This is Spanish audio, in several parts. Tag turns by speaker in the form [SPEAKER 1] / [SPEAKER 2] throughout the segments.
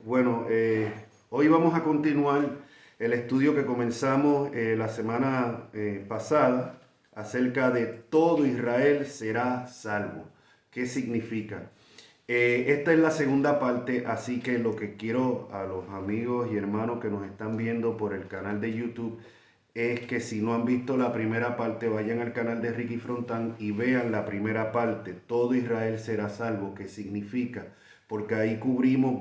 [SPEAKER 1] Bueno, hoy vamos a continuar el estudio que comenzamos la semana pasada acerca de todo Israel será salvo. ¿Qué significa? Esta es la segunda parte, así que lo que quiero a los amigos y hermanos que nos están viendo por el canal de YouTube es que si no han visto la primera parte, vayan al canal de Ricky Frontán y vean la primera parte, todo Israel será salvo, ¿qué significa? Porque ahí cubrimos,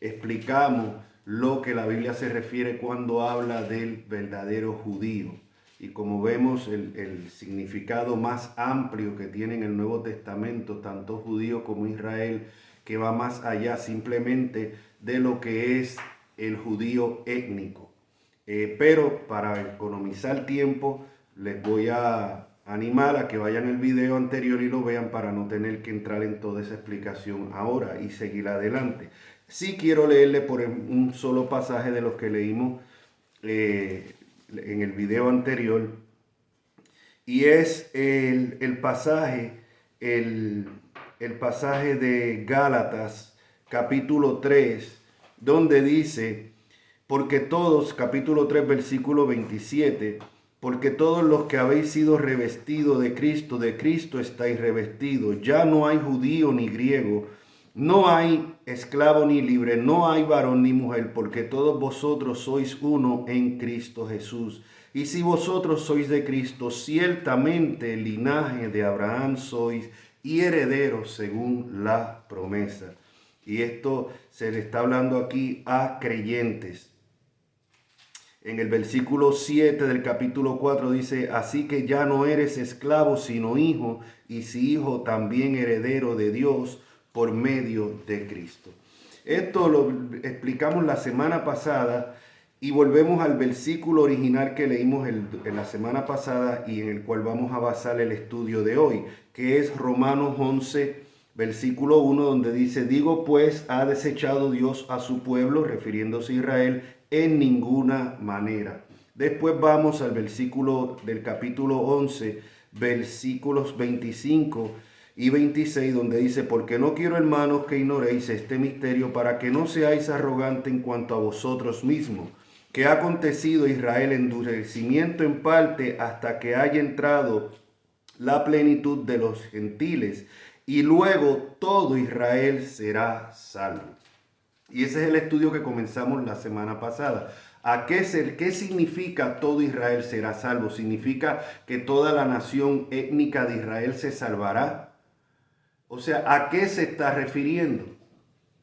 [SPEAKER 1] explicamos lo que la Biblia se refiere cuando habla del verdadero judío. Y como vemos, el significado más amplio que tiene en el Nuevo Testamento, tanto judío como Israel, que va más allá simplemente de lo que es el judío étnico. Pero para economizar tiempo, les voy a animar a que vayan al video anterior y lo vean para no tener que entrar en toda esa explicación ahora y seguir adelante. Sí quiero leerle por un solo pasaje de los que leímos en el video anterior, y es el, el pasaje de Gálatas capítulo 3, donde dice, porque todos, capítulo 3 versículo 27, porque todos los que habéis sido revestidos de Cristo estáis revestidos. Ya no hay judío ni griego, no hay esclavo ni libre, no hay varón ni mujer, porque todos vosotros sois uno en Cristo Jesús. Y si vosotros sois de Cristo, ciertamente linaje de Abraham sois y herederos según la promesa. Y esto se le está hablando aquí a creyentes. En el versículo 7 del capítulo 4 dice, así que ya no eres esclavo sino hijo, y si hijo también heredero de Dios por medio de Cristo. Esto lo explicamos la semana pasada y volvemos al versículo original que leímos en la semana pasada y en el cual vamos a basar el estudio de hoy, que es Romanos 11, versículo 1, donde dice, digo pues, ¿ha desechado Dios a su pueblo, refiriéndose a Israel? En ninguna manera. Después vamos al versículo del capítulo 11, versículos 25 y 26, donde dice, porque no quiero, hermanos, que ignoréis este misterio, para que no seáis arrogantes en cuanto a vosotros mismos, que ha acontecido Israel endurecimiento en parte hasta que haya entrado la plenitud de los gentiles, y luego todo Israel será salvo. Y ese es el estudio que comenzamos la semana pasada. ¿Qué significa todo Israel será salvo? ¿Significa que toda la nación étnica de Israel se salvará? O sea, ¿a qué se está refiriendo?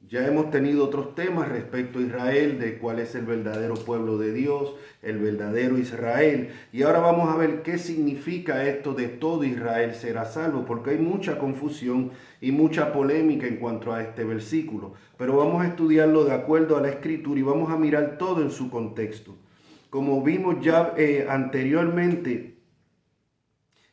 [SPEAKER 1] Ya hemos tenido otros temas respecto a Israel, de cuál es el verdadero pueblo de Dios, el verdadero Israel. Y ahora vamos a ver qué significa esto de todo Israel será salvo, porque hay mucha confusión y mucha polémica en cuanto a este versículo. Pero vamos a estudiarlo de acuerdo a la Escritura y vamos a mirar todo en su contexto. Como vimos ya anteriormente,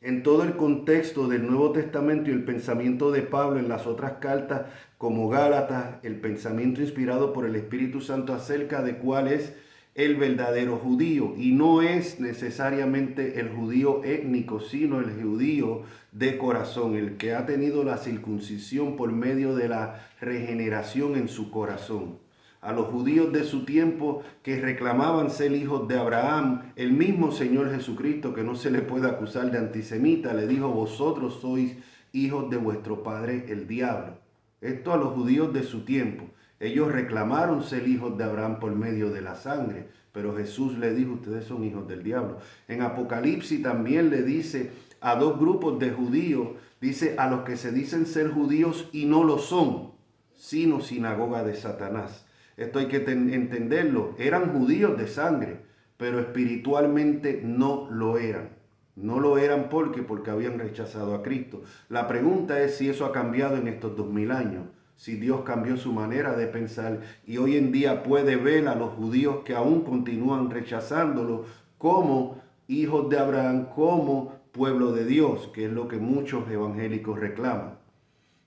[SPEAKER 1] en todo el contexto del Nuevo Testamento y el pensamiento de Pablo en las otras cartas como Gálatas, el pensamiento inspirado por el Espíritu Santo acerca de cuál es el verdadero judío. Y no es necesariamente el judío étnico, sino el judío de corazón, el que ha tenido la circuncisión por medio de la regeneración en su corazón. A los judíos de su tiempo que reclamaban ser hijos de Abraham, el mismo Señor Jesucristo, que no se le puede acusar de antisemita, le dijo, vosotros sois hijos de vuestro padre el diablo. Esto a los judíos de su tiempo. Ellos reclamaron ser hijos de Abraham por medio de la sangre, pero Jesús le dijo, ustedes son hijos del diablo. En Apocalipsis también le dice a dos grupos de judíos, dice a los que se dicen ser judíos y no lo son, sino sinagoga de Satanás. Esto hay que entenderlo. Eran judíos de sangre, pero espiritualmente no lo eran. No lo eran porque habían rechazado a Cristo. La pregunta es si eso ha cambiado en estos 2000 años. Si Dios cambió su manera de pensar y hoy en día puede ver a los judíos que aún continúan rechazándolo como hijos de Abraham, como pueblo de Dios, que es lo que muchos evangélicos reclaman.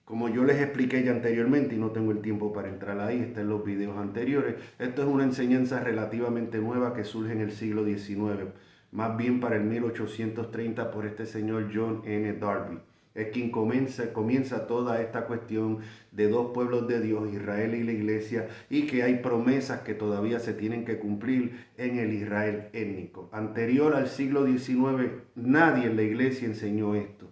[SPEAKER 1] Como yo les expliqué ya anteriormente y no tengo el tiempo para entrar ahí, está en los videos anteriores, esto es una enseñanza relativamente nueva que surge en el siglo XIX, más bien para el 1830 por este señor John N. Darby. es quien comienza toda esta cuestión de dos pueblos de Dios, Israel y la iglesia, y que hay promesas que todavía se tienen que cumplir en el Israel étnico. Anterior al siglo XIX, nadie en la iglesia enseñó esto.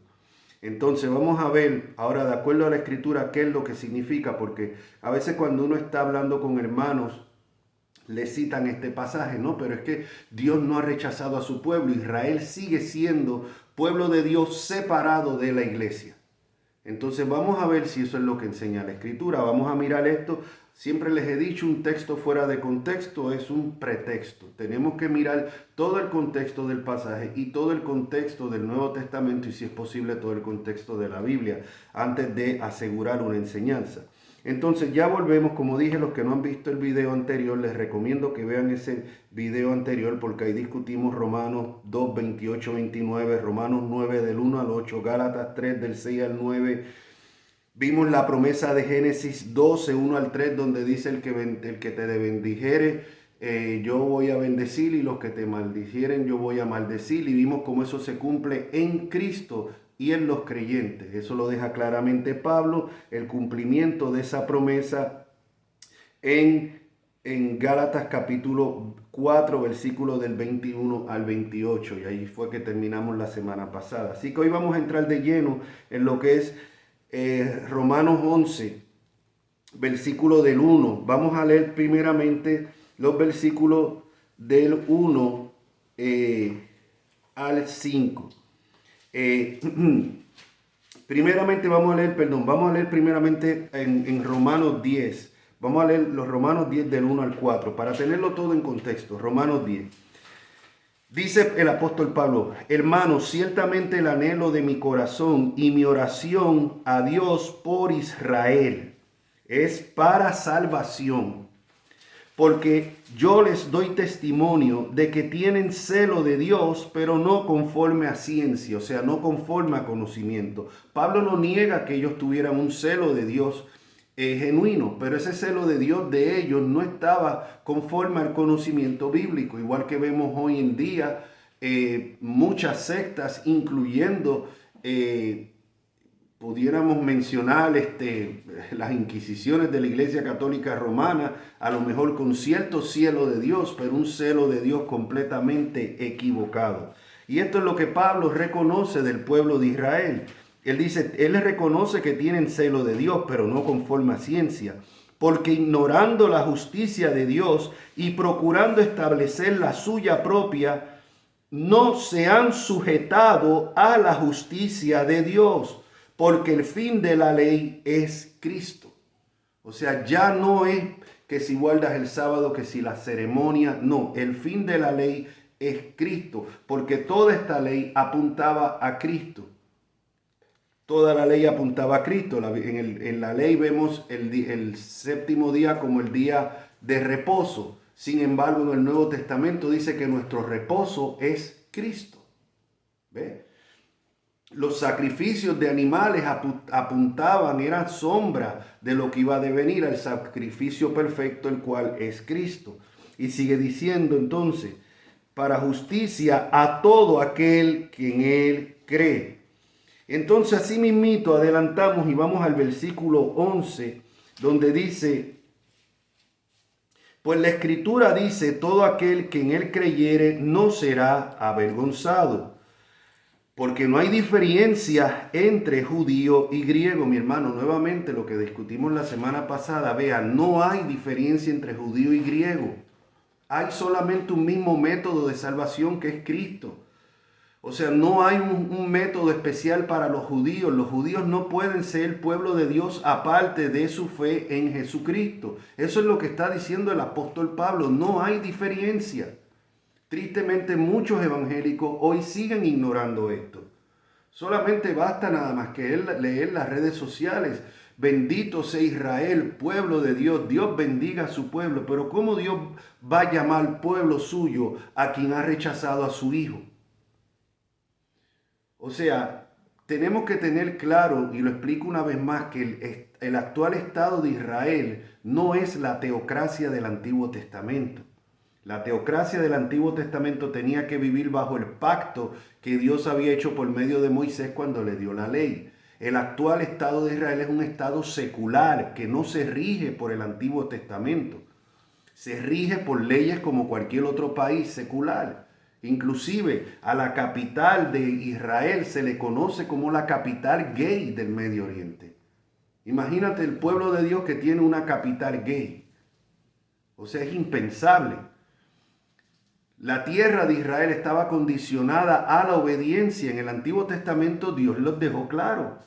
[SPEAKER 1] Entonces vamos a ver ahora, de acuerdo a la escritura, qué es lo que significa, porque a veces cuando uno está hablando con hermanos, le citan este pasaje, ¿no? Pero es que Dios no ha rechazado a su pueblo. Israel sigue siendo pueblo de Dios separado de la iglesia. Entonces vamos a ver si eso es lo que enseña la escritura. Vamos a mirar esto. Siempre les he dicho, un texto fuera de contexto es un pretexto. Tenemos que mirar todo el contexto del pasaje y todo el contexto del Nuevo Testamento y, si es posible, todo el contexto de la Biblia antes de asegurar una enseñanza. Entonces ya volvemos. Como dije, los que no han visto el video anterior, les recomiendo que vean ese video anterior, porque ahí discutimos Romanos 2, 28, 29, Romanos 9 del 1 al 8, Gálatas 3 del 6 al 9. Vimos la promesa de Génesis 12, 1 al 3, donde dice el que te bendijere, yo voy a bendecir, y los que te maldijeren, yo voy a maldecir. Y vimos cómo eso se cumple en Cristo y en los creyentes. Eso lo deja claramente Pablo, el cumplimiento de esa promesa en Gálatas capítulo 4, versículo del 21 al 28. Y ahí fue que terminamos la semana pasada. Así que hoy vamos a entrar de lleno en lo que es Romanos 11, versículo del 1. Vamos a leer primeramente los versículos del 1 al 5. Vamos a leer primeramente en Romanos 10. Vamos a leer los Romanos 10 del 1 al 4 para tenerlo todo en contexto. Romanos 10. Dice el apóstol Pablo: hermanos, ciertamente el anhelo de mi corazón y mi oración a Dios por Israel es para salvación, porque yo les doy testimonio de que tienen celo de Dios, pero no conforme a ciencia, o sea, no conforme a conocimiento. Pablo no niega que ellos tuvieran un celo de Dios genuino, pero ese celo de Dios de ellos no estaba conforme al conocimiento bíblico, igual que vemos hoy en día muchas sectas, incluyendo pudiéramos mencionar las inquisiciones de la Iglesia Católica Romana, a lo mejor con cierto celo de Dios, pero un celo de Dios completamente equivocado. Y esto es lo que Pablo reconoce del pueblo de Israel. Él dice, él reconoce que tienen celo de Dios, pero no conforme a ciencia, porque ignorando la justicia de Dios y procurando establecer la suya propia, no se han sujetado a la justicia de Dios, porque el fin de la ley es Cristo. O sea, ya no es que si guardas el sábado, que si la ceremonia, no, el fin de la ley es Cristo, porque toda esta ley apuntaba a Cristo. Toda la ley apuntaba a Cristo. En la ley vemos el séptimo día como el día de reposo. Sin embargo, en el Nuevo Testamento dice que nuestro reposo es Cristo. ¿Ve? Los sacrificios de animales apuntaban, eran sombra de lo que iba a devenir, al sacrificio perfecto, el cual es Cristo. Y sigue diciendo entonces, para justicia a todo aquel que en él cree. Entonces, así mismito adelantamos y vamos al versículo 11, donde dice: pues la escritura dice, todo aquel que en él creyere no será avergonzado, porque no hay diferencia entre judío y griego. Mi hermano, nuevamente lo que discutimos la semana pasada, vean, no hay diferencia entre judío y griego. Hay solamente un mismo método de salvación, que es Cristo. O sea, no hay un método especial para los judíos. Los judíos no pueden ser pueblo de Dios aparte de su fe en Jesucristo. Eso es lo que está diciendo el apóstol Pablo. No hay diferencia. Tristemente, muchos evangélicos hoy siguen ignorando esto. Solamente basta nada más que leer las redes sociales. Bendito sea Israel, pueblo de Dios. Dios bendiga a su pueblo. Pero ¿cómo Dios va a llamar pueblo suyo a quien ha rechazado a su hijo? O sea, tenemos que tener claro, y lo explico una vez más, que el actual Estado de Israel no es la teocracia del Antiguo Testamento. La teocracia del Antiguo Testamento tenía que vivir bajo el pacto que Dios había hecho por medio de Moisés cuando le dio la ley. El actual Estado de Israel es un Estado secular que no se rige por el Antiguo Testamento. Se rige por leyes como cualquier otro país secular. Inclusive a la capital de Israel se le conoce como la capital gay del Medio Oriente. Imagínate el pueblo de Dios que tiene una capital gay. O sea, es impensable. La tierra de Israel estaba condicionada a la obediencia. En el Antiguo Testamento Dios los dejó claro.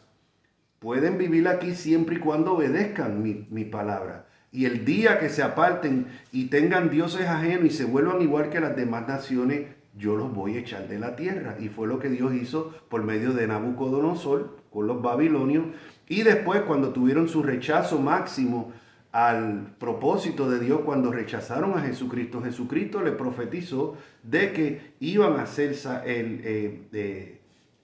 [SPEAKER 1] Pueden vivir aquí siempre y cuando obedezcan mi palabra. Y el día que se aparten y tengan dioses ajenos y se vuelvan igual que las demás naciones, yo los voy a echar de la tierra. Y fue lo que Dios hizo por medio de Nabucodonosor con los babilonios. Y después, cuando tuvieron su rechazo máximo al propósito de Dios, cuando rechazaron a Jesucristo, Jesucristo le profetizó de que iban a ser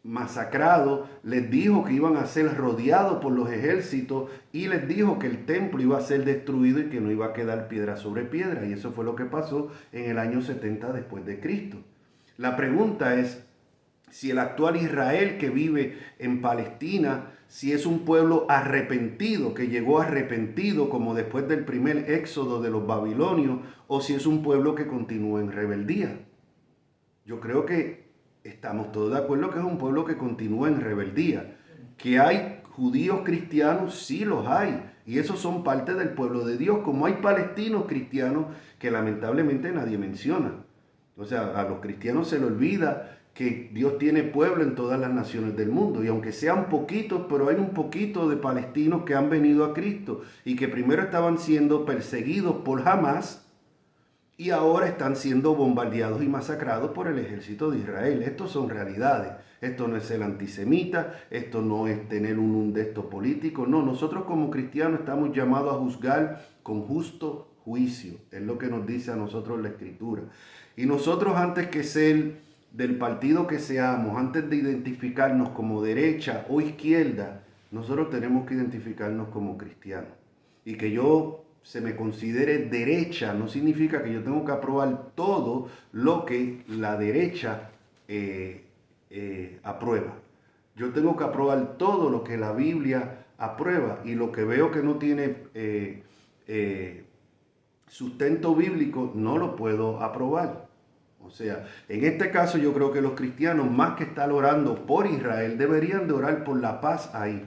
[SPEAKER 1] masacrados, les dijo que iban a ser rodeados por los ejércitos y les dijo que el templo iba a ser destruido y que no iba a quedar piedra sobre piedra. Y eso fue lo que pasó en el año 70 después de Cristo. La pregunta es si el actual Israel que vive en Palestina, si es un pueblo arrepentido, que llegó arrepentido como después del primer éxodo de los babilonios, o si es un pueblo que continúa en rebeldía. Yo creo que estamos todos de acuerdo que es un pueblo que continúa en rebeldía. Que hay judíos cristianos, sí los hay. Y esos son parte del pueblo de Dios, como hay palestinos cristianos que lamentablemente nadie menciona. O sea, a los cristianos se les olvida que Dios tiene pueblo en todas las naciones del mundo. Y aunque sean poquitos, pero hay un poquito de palestinos que han venido a Cristo y que primero estaban siendo perseguidos por Hamás y ahora están siendo bombardeados y masacrados por el ejército de Israel. Estos son realidades. Esto no es ser antisemita, esto no es tener un de estos políticos. No, nosotros como cristianos estamos llamados a juzgar con justo juicio. Es lo que nos dice a nosotros la Escritura. Y nosotros, antes que ser del partido que seamos, antes de identificarnos como derecha o izquierda, nosotros tenemos que identificarnos como cristianos. Y que yo se me considere derecha no significa que yo tengo que aprobar todo lo que la derecha aprueba. Yo tengo que aprobar todo lo que la Biblia aprueba, y lo que veo que no tiene sustento bíblico no lo puedo aprobar. O sea, en este caso yo creo que los cristianos, más que estar orando por Israel, deberían de orar por la paz ahí.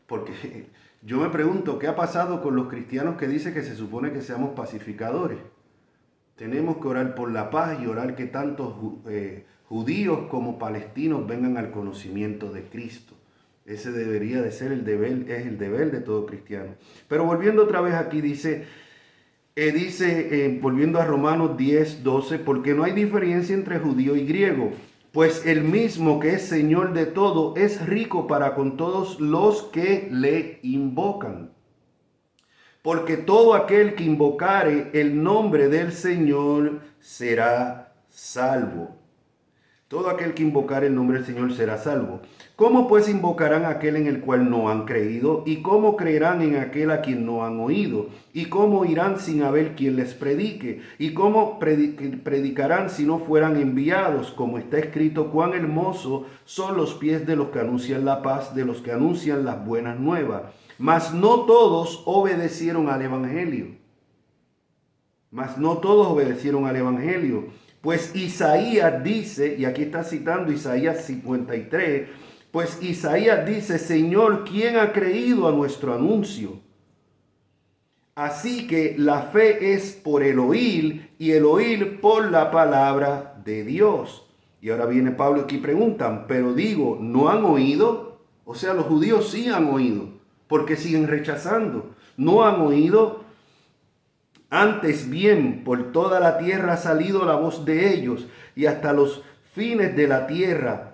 [SPEAKER 1] Porque yo me pregunto, ¿qué ha pasado con los cristianos que dicen que se supone que seamos pacificadores? Tenemos que orar por la paz y orar que tantos judíos como palestinos vengan al conocimiento de Cristo. Ese debería de ser el deber, es el deber de todo cristiano. Pero volviendo otra vez aquí, volviendo a Romanos 10, 12, porque no hay diferencia entre judío y griego, pues el mismo que es Señor de todo es rico para con todos los que le invocan. Porque todo aquel que invocare el nombre del Señor será salvo. Todo aquel que invocare el nombre del Señor será salvo. ¿Cómo pues invocarán a aquel en el cual no han creído? ¿Y cómo creerán en aquel a quien no han oído? ¿Y cómo irán sin haber quien les predique? ¿Y cómo predicarán si no fueran enviados? Como está escrito, cuán hermosos son los pies de los que anuncian la paz, de los que anuncian las buenas nuevas. Mas no todos obedecieron al Evangelio. Pues Isaías dice, y aquí está citando Isaías 53, pues Isaías dice, Señor, ¿quién ha creído a nuestro anuncio? Así que la fe es por el oír, y el oír por la palabra de Dios. Y ahora viene Pablo aquí y preguntan, pero digo, ¿no han oído? O sea, los judíos sí han oído, porque siguen rechazando. ¿No han oído? Antes bien, por toda la tierra ha salido la voz de ellos, y hasta los fines de la tierra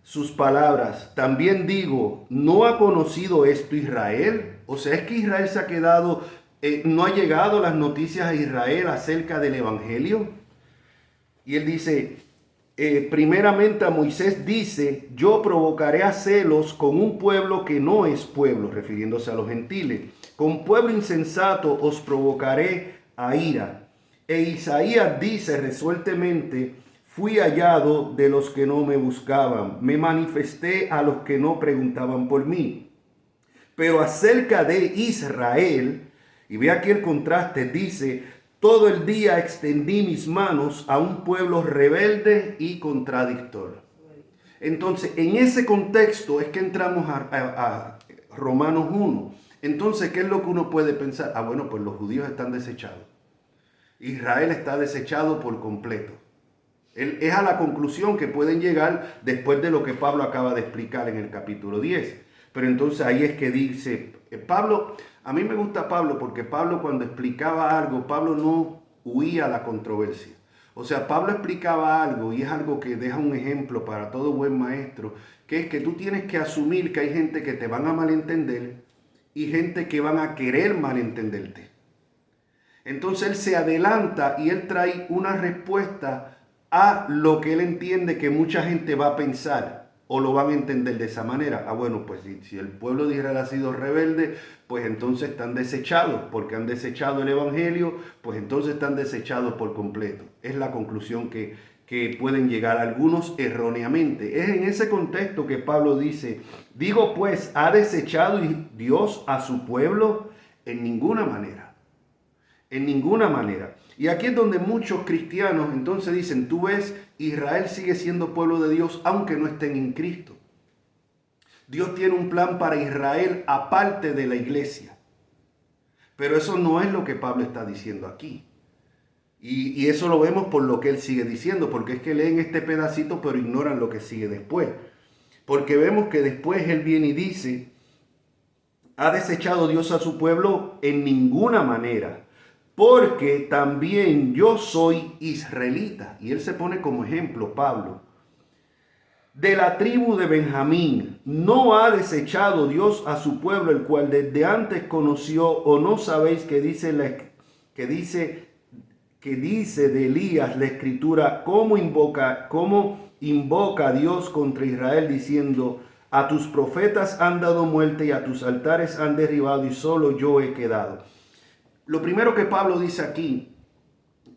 [SPEAKER 1] sus palabras. También digo, ¿no ha conocido esto Israel? O sea, es que Israel se ha quedado, no ha llegado las noticias a Israel acerca del Evangelio. Y él dice, primeramente a Moisés dice, yo provocaré a celos con un pueblo que no es pueblo, refiriéndose a los gentiles. Con pueblo insensato os provocaré a ira. E Isaías dice resueltamente, Fui hallado de los que no me buscaban, me manifesté a los que no preguntaban por mí. Pero acerca de Israel, y ve aquí el contraste, dice, todo el día extendí mis manos a un pueblo rebelde y contradictor. Entonces, en ese contexto es que entramos a Romanos 1. Entonces, ¿qué es lo que uno puede pensar? Ah, bueno, pues los judíos están desechados. Israel está desechado por completo. Es a la conclusión que pueden llegar después de lo que Pablo acaba de explicar en el capítulo 10. Pero entonces ahí es que dice, Pablo, a mí me gusta Pablo porque Pablo cuando explicaba algo, Pablo no huía a la controversia. O sea, Pablo explicaba algo y es algo que deja un ejemplo para todo buen maestro, que es que tú tienes que asumir que hay gente que te van a malentender y gente que van a querer malentenderte. Entonces él se adelanta y él trae una respuesta a lo que él entiende que mucha gente va a pensar o lo van a entender de esa manera. Ah, bueno, pues si el pueblo de Israel ha sido rebelde, pues entonces están desechados, porque han desechado el evangelio, pues entonces están desechados por completo. Es la conclusión que pueden llegar algunos erróneamente. Es en ese contexto que Pablo dice, digo pues, ¿ha desechado Dios a su pueblo? En ninguna manera. En ninguna manera. Y aquí es donde muchos cristianos entonces dicen, tú ves, Israel sigue siendo pueblo de Dios aunque no estén en Cristo. Dios tiene un plan para Israel aparte de la iglesia. Pero eso no es lo que Pablo está diciendo aquí. Y eso lo vemos por lo que él sigue diciendo, porque es que leen este pedacito pero ignoran lo que sigue después. Porque vemos que después él viene y dice, ¿ha desechado Dios a su pueblo? En ninguna manera. Porque también yo soy israelita. Y él se pone como ejemplo, Pablo. De la tribu de Benjamín, ¿no ha desechado Dios a su pueblo, el cual desde antes conoció? ¿O no sabéis que dice de Elías la escritura, cómo invoca a Dios contra Israel, diciendo, a tus profetas han dado muerte y a tus altares han derribado y solo yo he quedado? Lo primero que Pablo dice aquí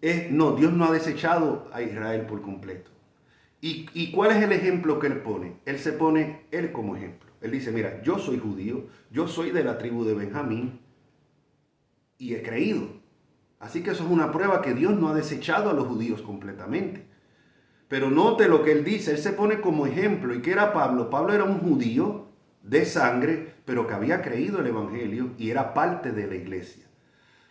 [SPEAKER 1] es, no, Dios no ha desechado a Israel por completo. ¿Y cuál es el ejemplo que él pone? Él se pone él como ejemplo. Él dice, mira, yo soy judío, yo soy de la tribu de Benjamín y he creído. Así que eso es una prueba que Dios no ha desechado a los judíos completamente. Pero note lo que él dice, él se pone como ejemplo. ¿Y qué era Pablo? Pablo era un judío de sangre, pero que había creído el evangelio y era parte de la iglesia.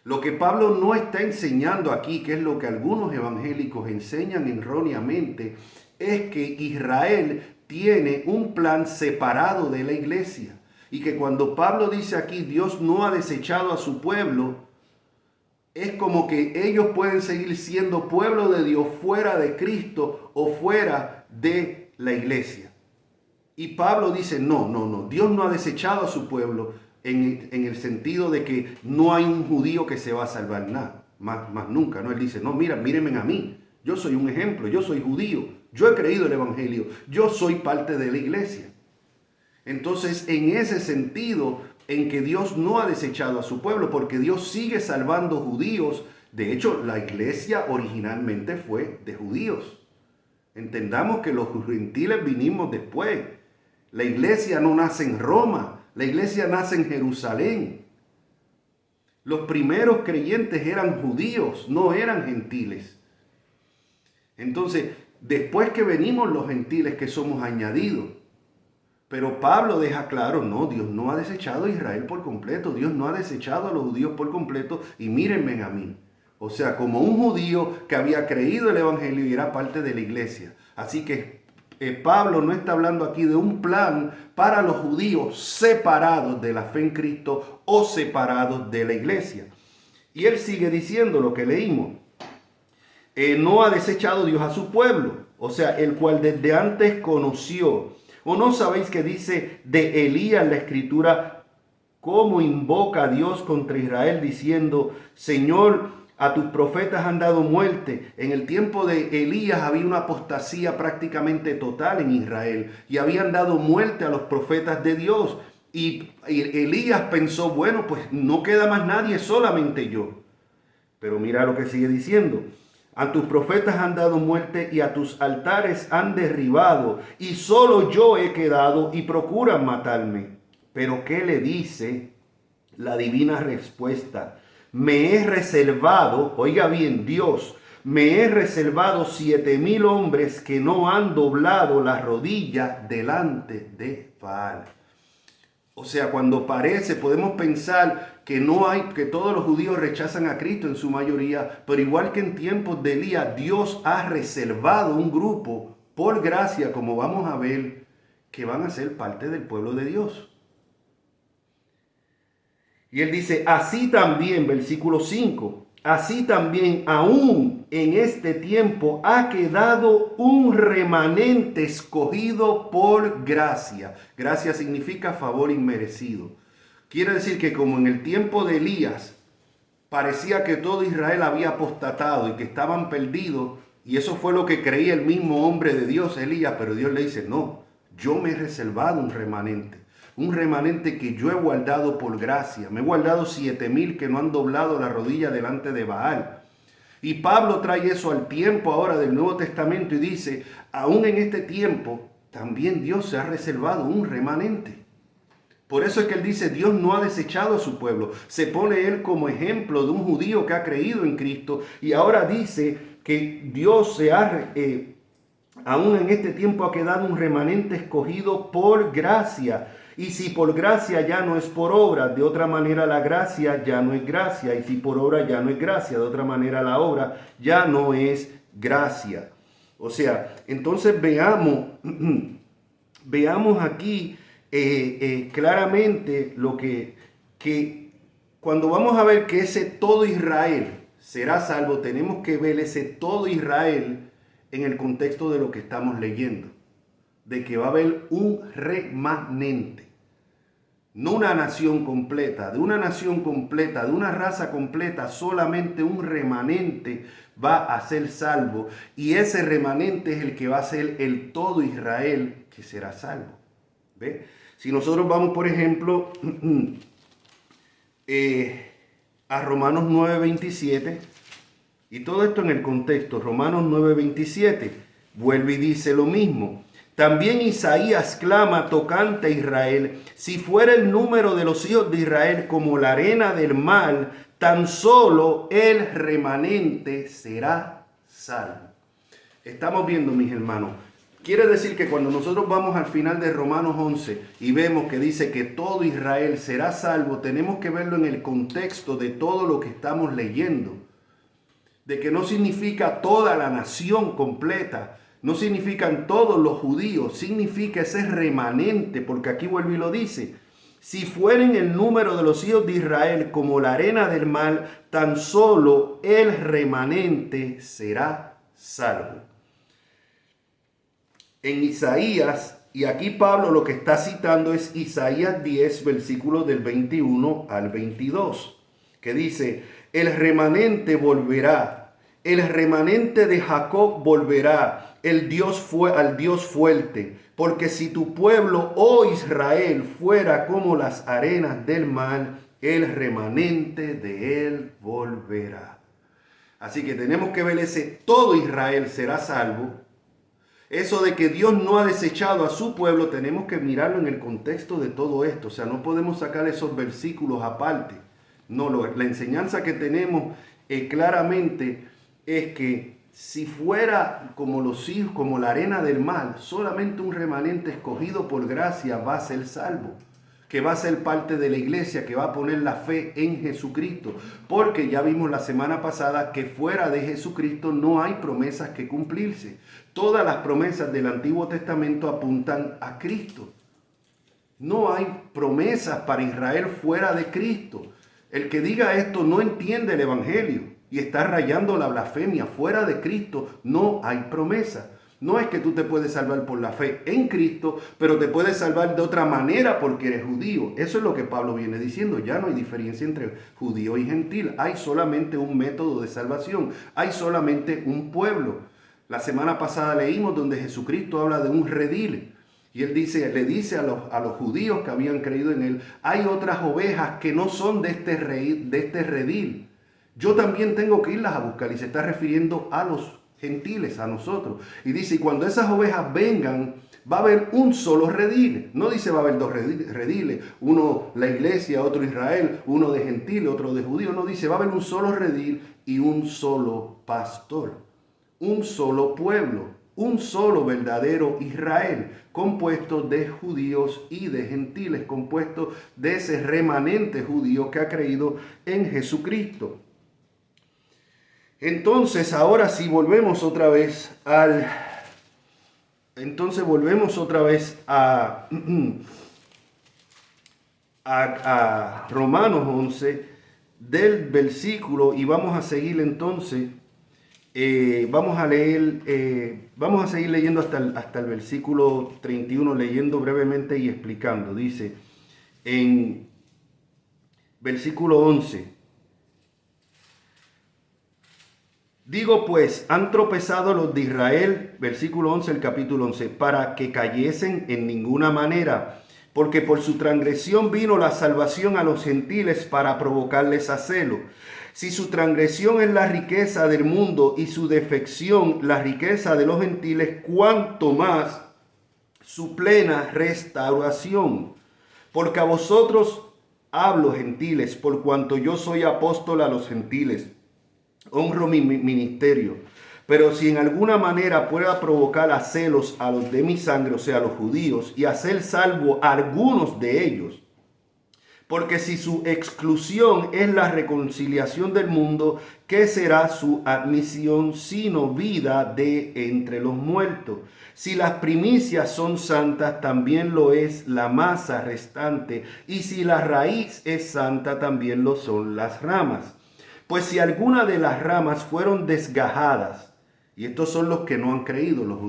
[SPEAKER 1] Lo que Pablo no está enseñando aquí, que es lo que algunos evangélicos enseñan erróneamente, es que Israel tiene un plan separado de la iglesia. Y que cuando Pablo dice aquí, Dios no ha desechado a su pueblo, es como que ellos pueden seguir siendo pueblo de Dios fuera de Cristo o fuera de la iglesia. Y Pablo dice, no, Dios no ha desechado a su pueblo en el sentido de que no hay un judío que se va a salvar nada, más nunca, ¿no? Él dice, no, mírenme a mí, yo soy un ejemplo, yo soy judío, yo he creído el evangelio, yo soy parte de la iglesia. Entonces, en ese sentido, en que Dios no ha desechado a su pueblo, porque Dios sigue salvando judíos. De hecho, la iglesia originalmente fue de judíos. Entendamos que los gentiles vinimos después. La iglesia no nace en Roma, la iglesia nace en Jerusalén. Los primeros creyentes eran judíos, no eran gentiles. Entonces, después que venimos los gentiles que somos añadidos. Pero Pablo deja claro, no, Dios no ha desechado a Israel por completo, Dios no ha desechado a los judíos por completo y mírenme a mí. O sea, como un judío que había creído el evangelio y era parte de la iglesia. Así que Pablo no está hablando aquí de un plan para los judíos separados de la fe en Cristo o separados de la iglesia. Y él sigue diciendo lo que leímos. No ha desechado Dios a su pueblo, o sea, el cual desde antes conoció. ¿O no sabéis que dice de Elías la escritura, cómo invoca a Dios contra Israel diciendo, Señor, a tus profetas han dado muerte? En el tiempo de Elías había una apostasía prácticamente total en Israel y habían dado muerte a los profetas de Dios. Y Elías pensó, bueno, pues no queda más nadie, solamente yo. Pero mira lo que sigue diciendo. A tus profetas han dado muerte y a tus altares han derribado, y solo yo he quedado y procuran matarme. Pero ¿qué le dice la divina respuesta? Me he reservado, oiga bien, Dios, me he reservado 7,000 hombres que no han doblado la rodilla delante de Baal. O sea, cuando parece, podemos pensar que todos los judíos rechazan a Cristo en su mayoría, pero igual que en tiempos de Elías, Dios ha reservado un grupo por gracia, como vamos a ver, que van a ser parte del pueblo de Dios. Y él dice, así también, versículo 5, así también aún en este tiempo ha quedado un remanente escogido por gracia. Gracia significa favor inmerecido. Quiere decir que como en el tiempo de Elías parecía que todo Israel había apostatado y que estaban perdidos, y eso fue lo que creía el mismo hombre de Dios, Elías, pero Dios le dice, no, yo me he reservado un remanente que yo he guardado por gracia. Me he guardado 7,000 que no han doblado la rodilla delante de Baal. Y Pablo trae eso al tiempo ahora del Nuevo Testamento y dice, aún en este tiempo, también Dios se ha reservado un remanente. Por eso es que él dice, Dios no ha desechado a su pueblo. Se pone él como ejemplo de un judío que ha creído en Cristo y ahora dice que Dios aún en este tiempo ha quedado un remanente escogido por gracia. Y si por gracia ya no es por obra, de otra manera la gracia ya no es gracia. Y si por obra ya no es gracia, de otra manera la obra ya no es gracia. O sea, entonces veamos aquí claramente lo que cuando vamos a ver que ese todo Israel será salvo, tenemos que ver ese todo Israel en el contexto de lo que estamos leyendo, de que va a haber un remanente, no una nación completa, de una nación completa, de una raza completa, solamente un remanente va a ser salvo, y ese remanente es el que va a ser el todo Israel que será salvo. ¿Ve? Si nosotros vamos, por ejemplo, a Romanos 9:27, y todo esto en el contexto, Romanos 9:27, vuelve y dice lo mismo. También Isaías clama tocante a Israel, si fuera el número de los hijos de Israel como la arena del mar, tan solo el remanente será salvo. Estamos viendo, mis hermanos, quiere decir que cuando nosotros vamos al final de Romanos 11 y vemos que dice que todo Israel será salvo, tenemos que verlo en el contexto de todo lo que estamos leyendo. De que no significa toda la nación completa, no significan todos los judíos, significa ese remanente, porque aquí vuelve y lo dice. Si fueren el número de los hijos de Israel como la arena del mar, tan solo el remanente será salvo. En Isaías, y aquí Pablo lo que está citando es Isaías 10, versículos del 21 al 22, que dice, el remanente volverá, el remanente de Jacob volverá, al Dios fuerte, porque si tu pueblo, oh Israel, fuera como las arenas del mar, el remanente de él volverá. Así que tenemos que ver ese todo Israel será salvo. Eso de que Dios no ha desechado a su pueblo, tenemos que mirarlo en el contexto de todo esto. O sea, no podemos sacar esos versículos aparte. No, la enseñanza que tenemos claramente es que si fuera como los hijos, como la arena del mar, solamente un remanente escogido por gracia va a ser salvo, que va a ser parte de la iglesia, que va a poner la fe en Jesucristo. Porque ya vimos la semana pasada que fuera de Jesucristo no hay promesas que cumplirse. Todas las promesas del Antiguo Testamento apuntan a Cristo. No hay promesas para Israel fuera de Cristo. El que diga esto no entiende el Evangelio y está rayando la blasfemia. Fuera de Cristo no hay promesa. No es que tú te puedes salvar por la fe en Cristo, pero te puedes salvar de otra manera porque eres judío. Eso es lo que Pablo viene diciendo. Ya no hay diferencia entre judío y gentil. Hay solamente un método de salvación. Hay solamente un pueblo. La semana pasada leímos donde Jesucristo habla de un redil. Y él le dice a los judíos que habían creído en él, hay otras ovejas que no son de este redil. yo también tengo que irlas a buscar. Y se está refiriendo a los gentiles, a nosotros. Y dice, y cuando esas ovejas vengan, va a haber un solo redil. No dice va a haber dos rediles, uno la iglesia, otro Israel, uno de gentiles, otro de judíos. No, dice va a haber un solo redil y un solo pastor, un solo pueblo, un solo verdadero Israel, compuesto de judíos y de gentiles, compuesto de ese remanente judío que ha creído en Jesucristo. Entonces, ahora sí volvemos otra vez a Romanos 11 del versículo, y vamos a seguir entonces, vamos a seguir leyendo hasta el versículo 31, leyendo brevemente y explicando. Dice en versículo 11, digo pues, han tropezado los de Israel, versículo 11, el capítulo 11, para que cayesen en ninguna manera, porque por su transgresión vino la salvación a los gentiles para provocarles a celo. Si su transgresión es la riqueza del mundo y su defección la riqueza de los gentiles, cuánto más su plena restauración. Porque a vosotros hablo, gentiles, por cuanto yo soy apóstol a los gentiles. Honro mi ministerio. Pero si en alguna manera pueda provocar a celos a los de mi sangre, o sea, a los judíos, y hacer salvo a algunos de ellos, porque si su exclusión es la reconciliación del mundo, ¿qué será su admisión sino vida de entre los muertos? Si las primicias son santas, también lo es la masa restante, y si la raíz es santa, también lo son las ramas. Pues si alguna de las ramas fueron desgajadas, y estos son los que no han creído, los